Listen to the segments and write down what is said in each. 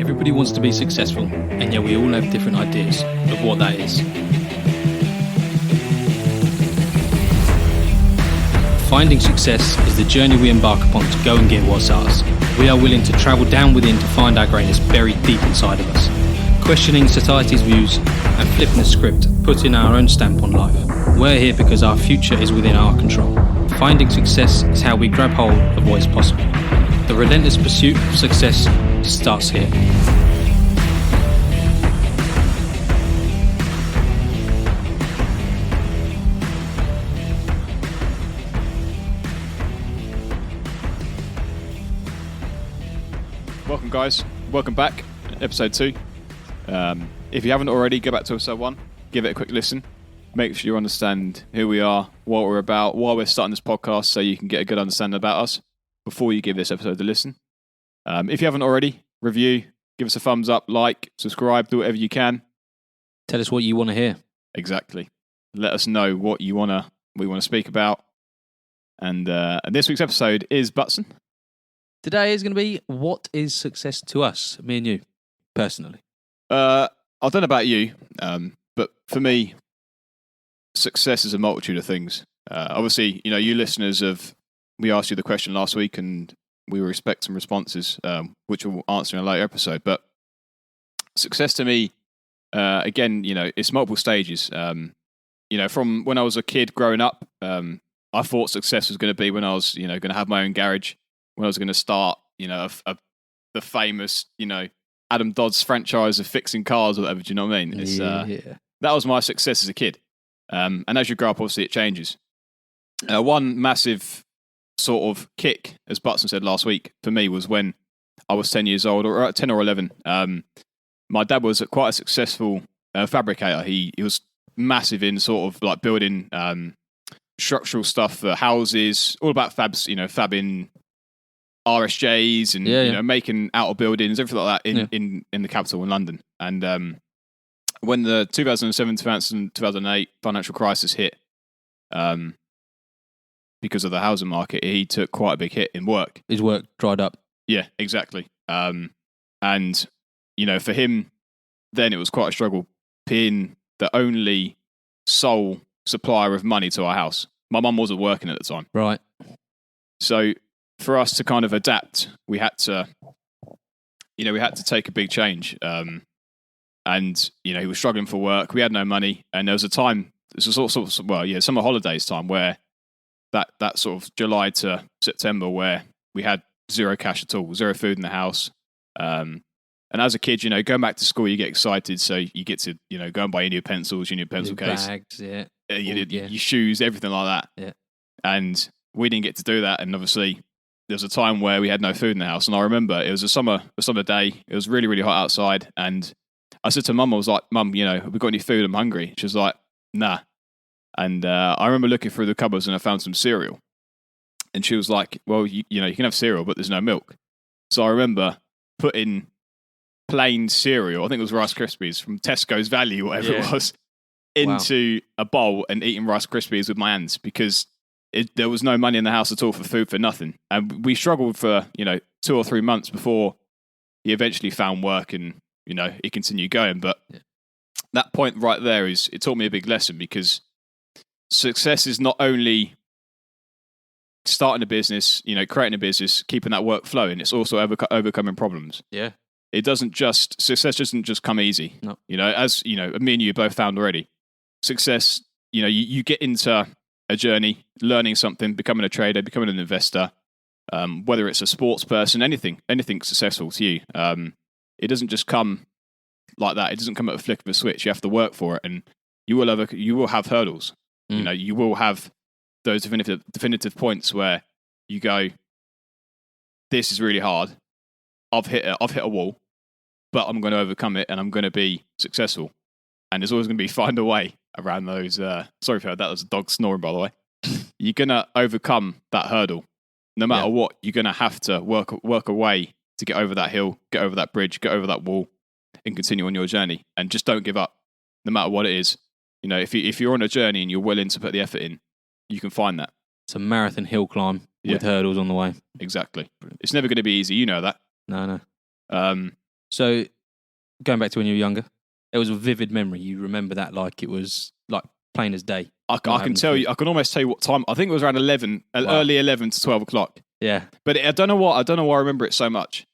Everybody wants to be successful, and yet we all have different ideas of what that is. Finding success is the journey we embark upon to go and get what's ours. We are willing to travel down within to find our greatness buried deep inside of us, questioning society's views and flipping the script, putting our own stamp on life. We're here because our future is within our control. Finding success is how we grab hold of what is possible. The relentless pursuit of success starts here. Welcome, guys. Welcome back. Episode 2. If you haven't already, go back to episode 1. Give it a quick listen. Make sure you understand who we are, what we're about, why we're starting this podcast, so you can get a good understanding about us before you give this episode a listen. If you haven't already, review, give us a thumbs up, like, subscribe, do whatever you can. Tell us what you want to hear. Exactly. Let us know what we want to speak about. And this week's episode is Butson. Today is going to be what is success to us, me and you, personally. I don't know about you, but for me, success is a multitude of things. Obviously, you listeners we asked you the question last week, and we will expect some responses, which we'll answer in a later episode. But success to me, again, it's multiple stages. From when I was a kid growing up, I thought success was going to be when I was, going to have my own garage, when I was going to start, the famous, Adam Dodd's franchise of fixing cars or whatever. Do you know what I mean? It's, that was my success as a kid. And as you grow up, obviously, it changes. One massive sort of kick, as Butson said last week, for me was when I was 10 years old, or 10 or 11. My dad was quite a successful fabricator. He was massive in sort of like building structural stuff for houses, all about fabs, fabbing RSJs and making outer buildings, everything like that in the capital in London. And when the 2007-2008 financial crisis hit, because of the housing market, he took quite a big hit in work. His work dried up. Yeah, exactly. And for him, then it was quite a struggle being the only sole supplier of money to our house. My mum wasn't working at the time. Right. So for us to kind of adapt, we had to take a big change. And he was struggling for work. We had no money, and there was a time. This was summer holidays time where that sort of July to September where we had zero cash at all, zero food in the house. And as a kid, going back to school, you get excited, so you get to go and buy your new pencils, your new pencil case, bags, your shoes, everything like that. Yeah. And we didn't get to do that, and obviously there was a time where we had no food in the house. And I remember it was a summer day. It was really, really hot outside, and I said to Mum, I was like, "Mum, have we got any food? I'm hungry." She was like, "Nah." And I remember looking through the cupboards and I found some cereal. And she was like, "Well, you can have cereal, but there's no milk." So I remember putting plain cereal, I think it was Rice Krispies from Tesco's Value, whatever it was, into a bowl and eating Rice Krispies with my hands because there was no money in the house at all for food for nothing. And we struggled for, 2 or 3 months before he eventually found work and, he continued going. But that point right there it taught me a big lesson, because success is not only starting a business, creating a business, keeping that work flowing. It's also overcoming problems. Yeah. Success doesn't just come easy. No. As me and you both found already. Success, you get into a journey, learning something, becoming a trader, becoming an investor, whether it's a sports person, anything successful to you. It doesn't just come like that. It doesn't come at a flick of a switch. You have to work for it, and you will have hurdles. You will have those definitive points where you go, "This is really hard. I've hit a wall, but I'm going to overcome it, and I'm going to be successful." And there's always going to be find a way around those. Sorry for that. Was a dog snoring, by the way. You're going to overcome that hurdle, no matter what. You're going to have to work a way to get over that hill, get over that bridge, get over that wall, and continue on your journey. And just don't give up, no matter what it is. If you're on a journey and you're willing to put the effort in, you can find that. It's a marathon hill climb with hurdles on the way. Exactly. It's never going to be easy. You know that. No. So going back to when you were younger, it was a vivid memory. You remember that like it was like plain as day. I can tell you. I can almost tell you what time. I think it was around 11, early 11 to 12 o'clock. Yeah. But I don't know why I remember it so much.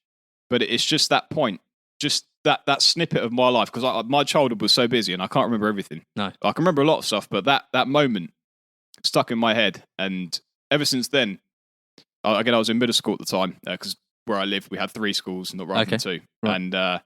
But it's just that point, just that snippet of my life, because my childhood was so busy and I can't remember everything. No. I can remember a lot of stuff, but that moment stuck in my head. And ever since then, again, I was in middle school at the time, because where I lived, we had 3 schools, not rather than 2. Right. And I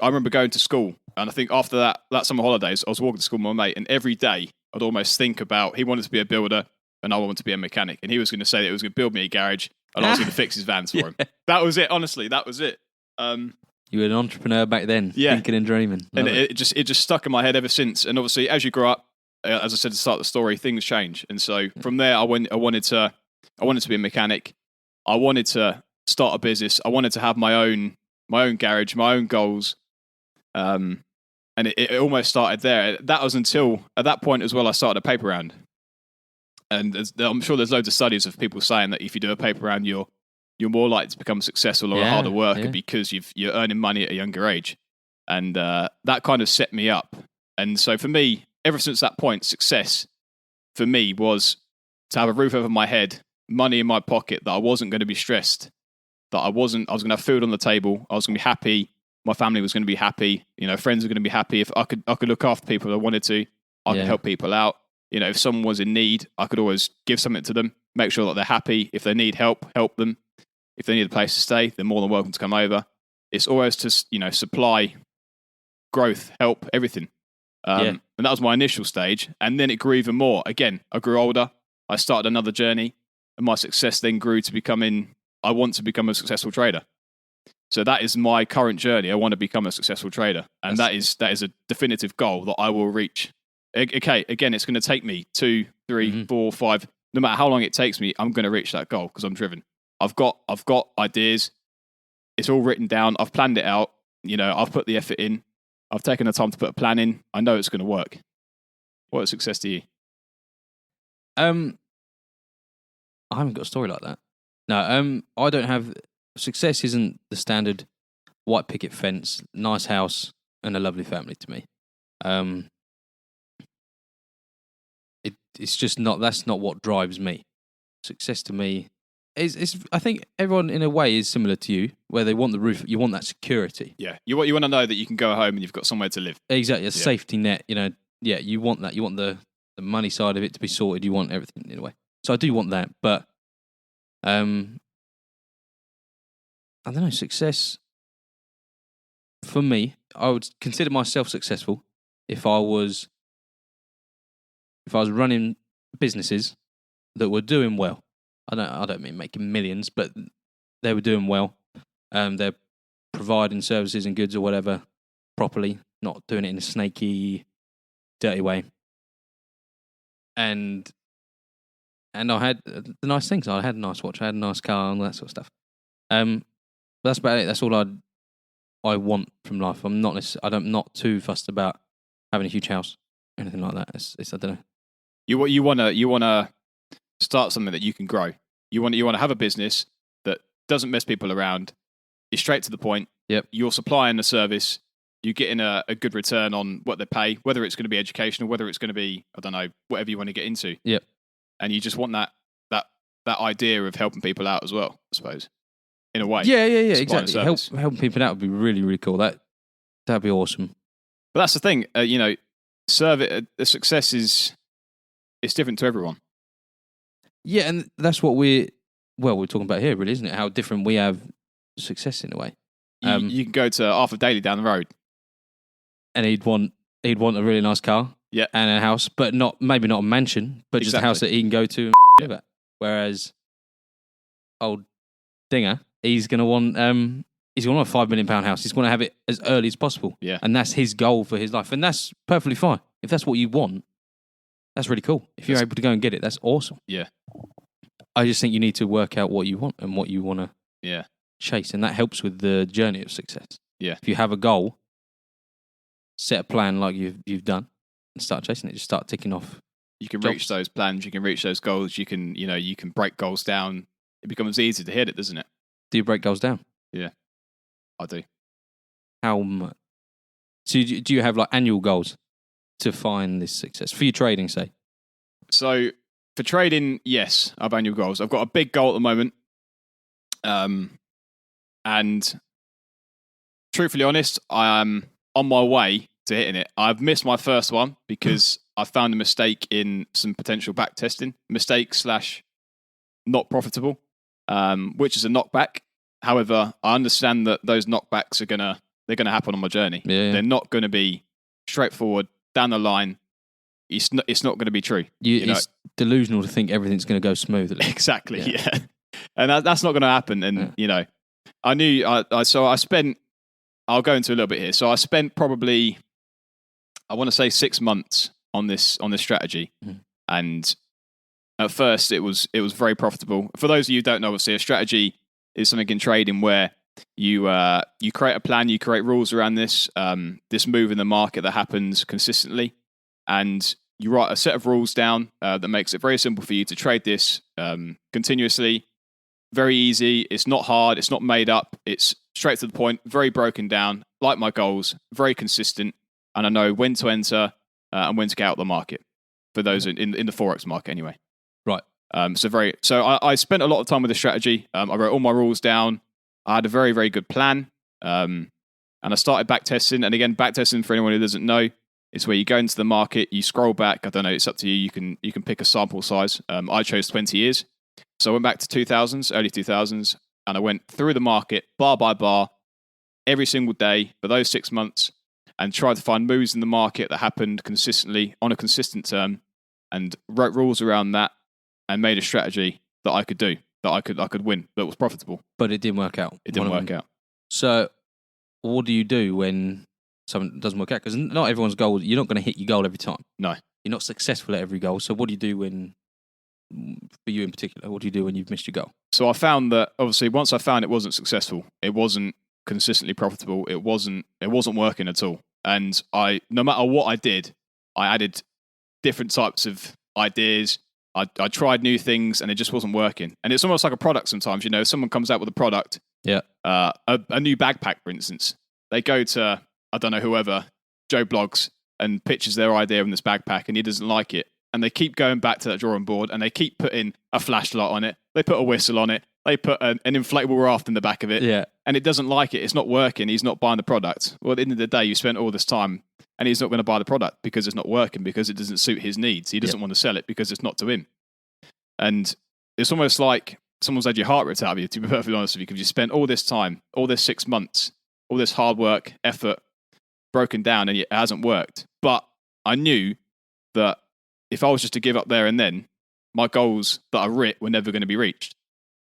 remember going to school, and I think after that summer holidays, I was walking to school with my mate, and every day I'd almost think about, he wanted to be a builder and I wanted to be a mechanic, and he was going to say that he was going to build me a garage and I was going to fix his vans for him. That was it, honestly, that was it. You were an entrepreneur back then, thinking and dreaming. And it just stuck in my head ever since. And obviously, as you grow up, as I said at the start of the story, things change. And so from there, I wanted to be a mechanic. I wanted to start a business. I wanted to have my own garage, my own goals. And it almost started there. That was until at that point as well, I started a paper round. And I'm sure there's loads of studies of people saying that if you do a paper round, you're more likely to become successful or a harder worker because you're earning money at a younger age. And that kind of set me up. And so for me, ever since that point, success for me was to have a roof over my head, money in my pocket, that I wasn't going to be stressed, that I was going to have food on the table, I was going to be happy, my family was going to be happy, friends were going to be happy. If I could look after people if I wanted to, I could help people out. If someone was in need, I could always give something to them, make sure that they're happy. If they need help them. If they need a place to stay, they're more than welcome to come over. It's always to, supply, growth, help, everything. And that was my initial stage. And then it grew even more. Again, I grew older. I started another journey. And my success then grew to I want to become a successful trader. So that is my current journey. I want to become a successful trader. And that is a definitive goal that I will reach. Okay, again, it's going to take me 2, 3, 4, 5. No matter how long it takes me, I'm going to reach that goal because I'm driven. I've got ideas. It's all written down. I've planned it out. I've put the effort in. I've taken the time to put a plan in. I know it's going to work. What is success to you? I haven't got a story like that. No, I don't have. Success isn't the standard white picket fence, nice house, and a lovely family to me. It's just not. That's not what drives me. Success to me is. I think everyone in a way is similar to you, where they want the roof. You want that security. Yeah, you want to know that you can go home and you've got somewhere to live. Exactly, a safety net. You want that. You want the money side of it to be sorted. You want everything in a way. So I do want that, but I don't know. Success for me, I would consider myself successful if I was running businesses that were doing well. I don't mean making millions, but they were doing well. They're providing services and goods or whatever properly, not doing it in a snaky, dirty way. And I had the nice things. I had a nice watch, I had a nice car, and all that sort of stuff. That's about it. That's all I want from life. I'm not too fussed about having a huge house, anything like that. It's I don't know. You wanna start something that you can grow. You want to have a business that doesn't mess people around. You're straight to the point. Yep. You're supplying a service. You're getting a good return on what they pay, whether it's going to be educational, whether it's going to be, I don't know, whatever you want to get into. Yep. And you just want that idea of helping people out as well, I suppose, in a way. Yeah, exactly. Helping people out would be really, really cool. That'd be awesome. But that's the thing, the success is different to everyone. Yeah, and that's what we're talking about here, really, isn't it? How different we have success in a way. You can go to Arthur Daly down the road, and he'd want a really nice car, and a house, but maybe not a mansion, but just a house that he can go to and live at. Whereas old Dinger, he's going to want a £5 million house. He's going to have it as early as possible, and that's his goal for his life, and that's perfectly fine. If that's what you want, that's really cool. If you're able to go and get it, that's awesome. Yeah. I just think you need to work out what you want and what you want to chase, and that helps with the journey of success. Yeah. If you have a goal, set a plan like you've done, and start chasing it. Just start ticking off. You can reach those plans. You can reach those goals. You can break goals down. It becomes easy to hit it, doesn't it? Do you break goals down? Yeah, I do. How much? So do you have like annual goals to find this success for your trading, say? So for trading, yes, I have annual goals. I've got a big goal at the moment. And truthfully honest, I am on my way to hitting it. I've missed my first one because I found a mistake in some potential back testing. Mistake / not profitable, which is a knockback. However, I understand that those knockbacks they're gonna happen on my journey. Yeah. They're not going to be straightforward down the line. It's not going to be true. It's delusional to think everything's going to go smoothly. Exactly. Yeah. And that's not going to happen. And I knew. I spent. I'll go into a little bit here. So I spent probably, I want to say 6 months on this strategy, and at first it was very profitable. For those of you who don't know, obviously a strategy is something in trading where you create a plan, you create rules around this move in the market that happens consistently, and you write a set of rules down that makes it very simple for you to trade this continuously. Very easy. It's not hard. It's not made up. It's straight to the point. Very broken down. Like my goals. Very consistent. And I know when to enter and when to get out of the market. For those in the Forex market anyway. Right. So I spent a lot of time with the strategy. I wrote all my rules down. I had a very, very good plan. And I started backtesting. And again, backtesting, for anyone who doesn't know, is where you go into the market, you scroll back. I don't know, it's up to you. You can pick a sample size. I chose 20 years. So I went back to early 2000s, and I went through the market bar by bar every single day for those 6 months and tried to find moves in the market that happened consistently on a consistent term, and wrote rules around that and made a strategy that I could do, that I could win, that was profitable. But it didn't work out. It didn't work out. So what do you do when something doesn't work out? Because not everyone's goal, you're not going to hit your goal every time. No. You're not successful at every goal. So what do you do when, for you in particular, what do you do when you've missed your goal? So I found that obviously once I found it wasn't successful, it wasn't consistently profitable, it wasn't working at all. And no matter what I did, I added different types of ideas. I tried new things and it just wasn't working. And it's almost like a product sometimes, if someone comes out with a product, a new backpack, for instance, they go to, I don't know, whoever, Joe Blogs, and pitches their idea in this backpack and he doesn't like it. And they keep going back to that drawing board and they keep putting a flashlight on it. They put a whistle on it. They put an inflatable raft in the back of it. Yeah. And it doesn't like it. It's not working. He's not buying the product. Well, at the end of the day, you spent all this time and he's not going to buy the product because it's not working, because it doesn't suit his needs. He doesn't want to sell it because it's not to him. And it's almost like someone's had your heart ripped out of you, to be perfectly honest with you, because you spent all this time, all this 6 months, all this hard work, effort, broken down, and it hasn't worked. But I knew that if I was just to give up there and then, my goals that I writ were never going to be reached.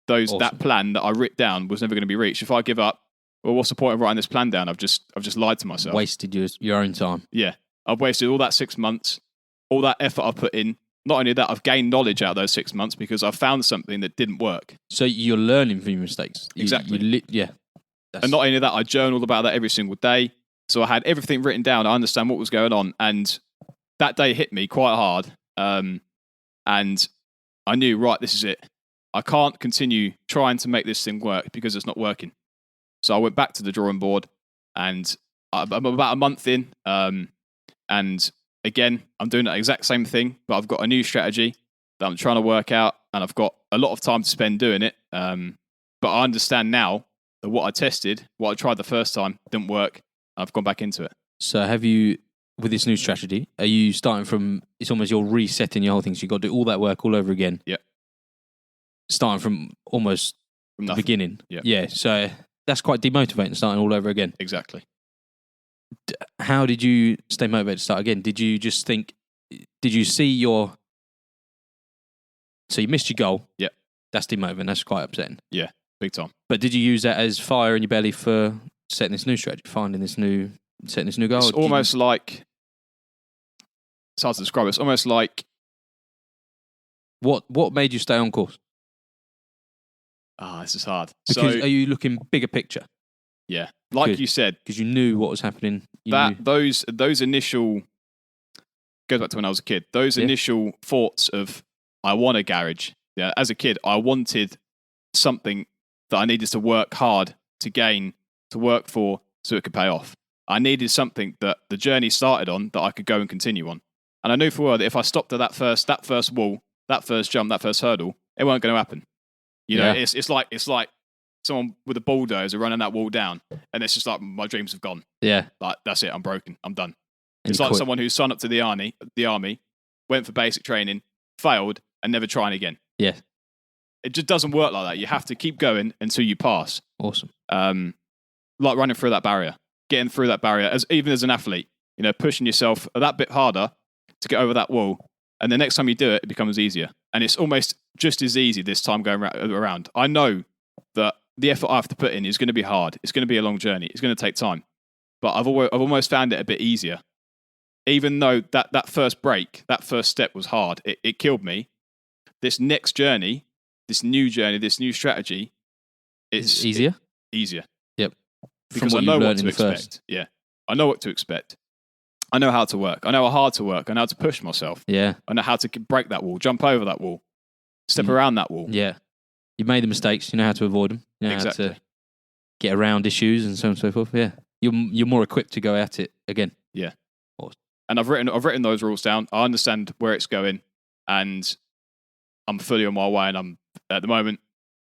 Awesome. That plan that I writ down was never going to be reached. If I give up, well, what's the point of writing this plan down? I've just lied to myself. Wasted your own time. Yeah, I've wasted all that 6 months, all that effort I put in. Not only that, I've gained knowledge out of those 6 months because I found something that didn't work. So you're learning from your mistakes. Exactly. And not only that, I journaled about that every single day. So I had everything written down. I understand what was going on. And that day hit me quite hard. And I knew, right, this is it. I can't continue trying to make this thing work because it's not working. So I went back to the drawing board and I'm about a month in. And again, I'm doing that exact same thing, but I've got a new strategy that I'm trying to work out and I've got a lot of time to spend doing it. But I understand now that what I tested, what I tried the first time, didn't work. I've gone back into it. So have you, with this new strategy, are you starting from, it's almost you're resetting your whole thing, so you've got to do all that work all over again? Yeah. Starting from almost the beginning. Yeah. So that's quite demotivating, starting all over again. Exactly. How did you stay motivated to start again? Did you just think, did you see so you missed your goal? Yeah. That's demotivating, that's quite upsetting. Yeah, big time. But did you use that as fire in your belly for setting this new strategy, setting this new goal? It's almost like, it's hard to describe. It's almost like, what made you stay on course? This is hard. Because are you looking bigger picture? Yeah, like you said, because you knew what was happening. Those initial, goes back to when I was a kid. Those initial thoughts of I want a garage. Yeah, as a kid, I wanted something that I needed to work hard to gain, to work for, so it could pay off. I needed something that the journey started on that I could go and continue on. And I knew for a while that if I stopped at that first wall, that first jump, that first hurdle, it weren't going to happen. You know, it's like someone with a bulldozer running that wall down, and it's just like my dreams have gone. Yeah, like that's it. I'm broken. I'm done. And it's like someone who signed up to the army, went for basic training, failed, and never trying again. Yeah, it just doesn't work like that. You have to keep going until you pass. Awesome. Like running through that barrier, getting through that barrier, even as an athlete, you know, pushing yourself a that bit harder to get over that wall. And the next time you do it, it becomes easier. And it's almost just as easy this time going around. I know that the effort I have to put in is going to be hard. It's going to be a long journey. It's going to take time. But I've almost found it a bit easier. Even though that first break, that first step was hard, it killed me. This next journey, this new strategy, it's easier. Easier. Yep. Because I know what to expect. Yeah. I know what to expect. I know how to work. I know how hard to work. I know how to push myself. Yeah. I know how to break that wall, jump over that wall, step around that wall. Yeah. You've made the mistakes. You know how to avoid them. You know exactly. how to get around issues and so on and so forth. Yeah. You're more equipped to go at it again. Yeah. Awesome. And I've written those rules down. I understand where it's going, and I'm fully on my way. And I'm at the moment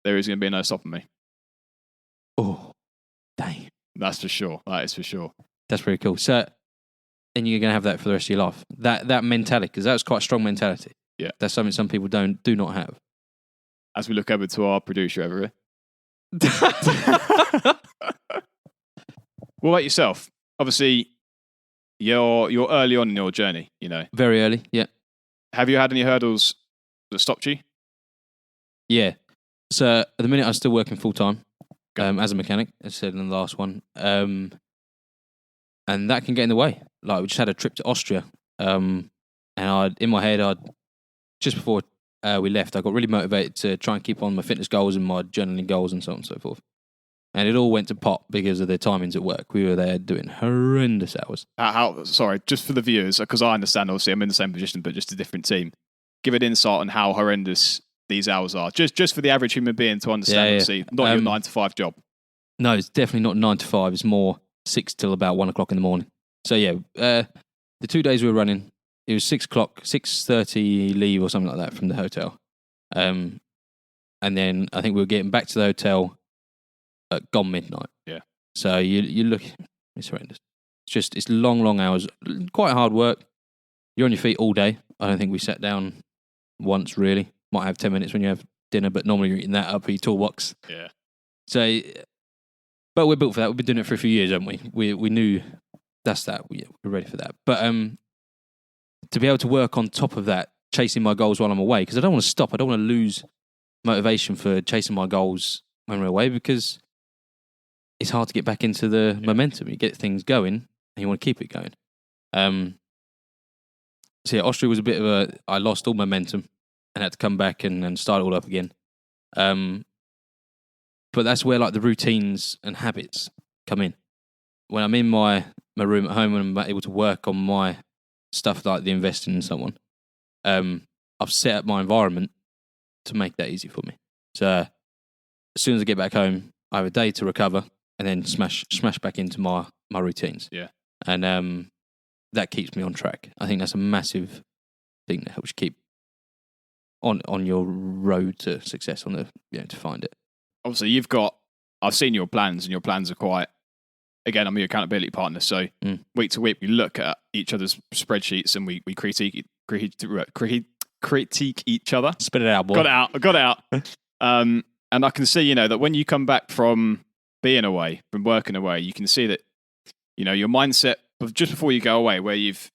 there is going to be no stopping me. Oh, dang! That's for sure. That is for sure. That's pretty cool. So, and you're going to have that for the rest of your life. That mentality, because that's quite a strong mentality. Yeah, that's something some people do not have. As we look over to our producer over here. What about yourself? Obviously, you're early on in your journey. You know, very early. Yeah. Have you had any hurdles that stopped you? Yeah. So at the minute, I'm still working full time as a mechanic, as I said in the last one, and that can get in the way. Like we just had a trip to Austria, and in my head, just before we left, I got really motivated to try and keep on my fitness goals and my journaling goals and so on and so forth. And it all went to pot because of the timings at work. We were there doing horrendous hours. Sorry, just for the viewers, because I understand, obviously, I'm in the same position, but just a different team. Give an insight on how horrendous these hours are. Just for the average human being to understand, obviously, not your 9 to 5 job. No, it's definitely not 9 to 5. It's more 6 till about 1 o'clock in the morning. So, yeah, the 2 days we were running, it was 6 o'clock, 6:30 leave or something like that from the hotel. And then I think we were getting back to the hotel at gone midnight. Yeah. So you look, it's horrendous. It's long hours, quite hard work. You're on your feet all day. I don't think we sat down once really. Might have 10 minutes when you have dinner, but normally you're eating that up for your toolbox. Yeah. So, but we're built for that. We've been doing it for a few years, haven't we? We knew that's that. We're ready for that. But to be able to work on top of that, chasing my goals while I'm away, because I don't want to stop. I don't want to lose motivation for chasing my goals when we're away, because it's hard to get back into the momentum. You get things going and you want to keep it going. So yeah, Austria was a bit of I lost all momentum and had to come back and start it all up again. But that's where like the routines and habits come in. When I'm in my room at home and I'm able to work on my stuff like the investing in someone, I've set up my environment to make that easy for me. So as soon as I get back home, I have a day to recover and then smash back into my routines. Yeah. And that keeps me on track. I think that's a massive thing that helps you keep on your road to success, to find it. Obviously, I've seen your plans, and your plans are quite, again, I'm your accountability partner, so week to week we look at each other's spreadsheets and we critique each other. Spit it out, boy. Got it out. And I can see, that when you come back from being away, from working away, you can see that, your mindset just before you go away, where you've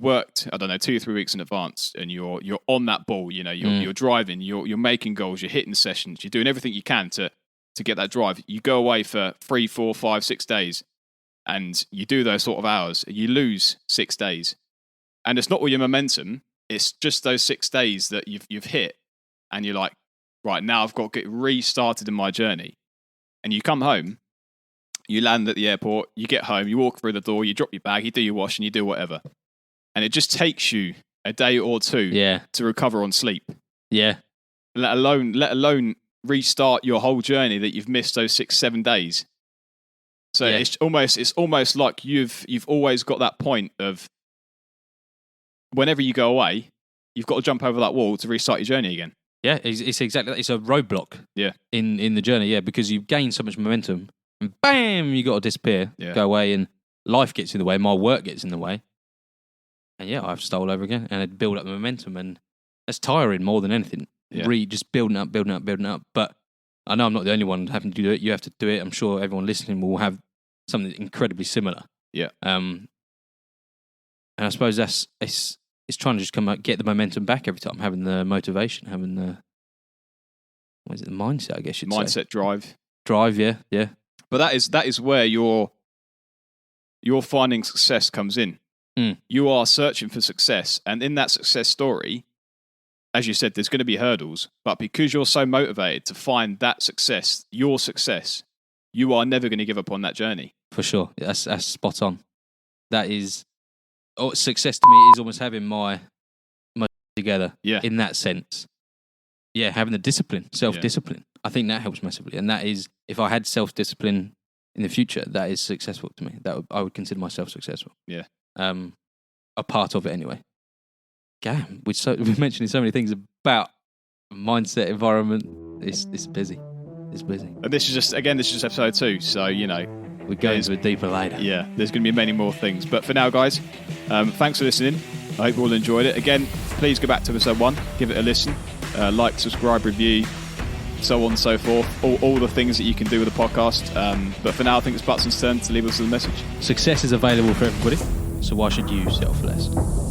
worked, I don't know, 2 or 3 weeks in advance, and you're on that ball. You're driving, you're making goals, you're hitting sessions, you're doing everything you can to get that drive. You go away for 3, 4, 5, 6 days, and you do those sort of hours. You lose 6 days, and it's not all your momentum. It's just those 6 days that you've hit, and you're like, right, now I've got to get restarted in my journey. And you come home, you land at the airport, you get home, you walk through the door, you drop your bag, you do your wash, and you do whatever. And it just takes you a day or two to recover on sleep. Yeah. Let alone restart your whole journey that you've missed those 6, 7 days. So it's almost like you've always got that point of whenever you go away, you've got to jump over that wall to restart your journey again. Yeah, it's exactly that. It's a roadblock. Yeah. In the journey, because you gain so much momentum, and bam, you got to disappear, go away, and life gets in the way. My work gets in the way, and I have to start all over again, and I'd build up the momentum, and that's tiring more than anything. Yeah. Just building up. But I know I'm not the only one having to do it. You have to do it. I'm sure everyone listening will have something incredibly similar. Yeah. And I suppose it's trying to just come out, get the momentum back every time, having the motivation, having the the mindset, I guess you'd say. Mindset, Drive, yeah. But that is where your finding success comes in. You are searching for success, and in that success story, as you said, there's going to be hurdles, but because you're so motivated to find that success, your success, you are never going to give up on that journey. For sure. That's spot on. That is... success to me is almost having my together in that sense. Yeah, having the discipline, self-discipline. I think that helps massively. And that is, if I had self-discipline in the future, that is successful to me. I would consider myself successful. Yeah. A part of it anyway. Damn, we're mentioning so many things about mindset, environment. It's busy. It's busy. And this is just episode 2. So, we go into it deeper later. Yeah, there's going to be many more things. But for now, guys, thanks for listening. I hope you all enjoyed it. Again, please go back to episode 1, give it a listen, like, subscribe, review, so on and so forth. All the things that you can do with the podcast. But for now, I think it's Butson's turn to leave us with a message. Success is available for everybody, so why should you settle for less?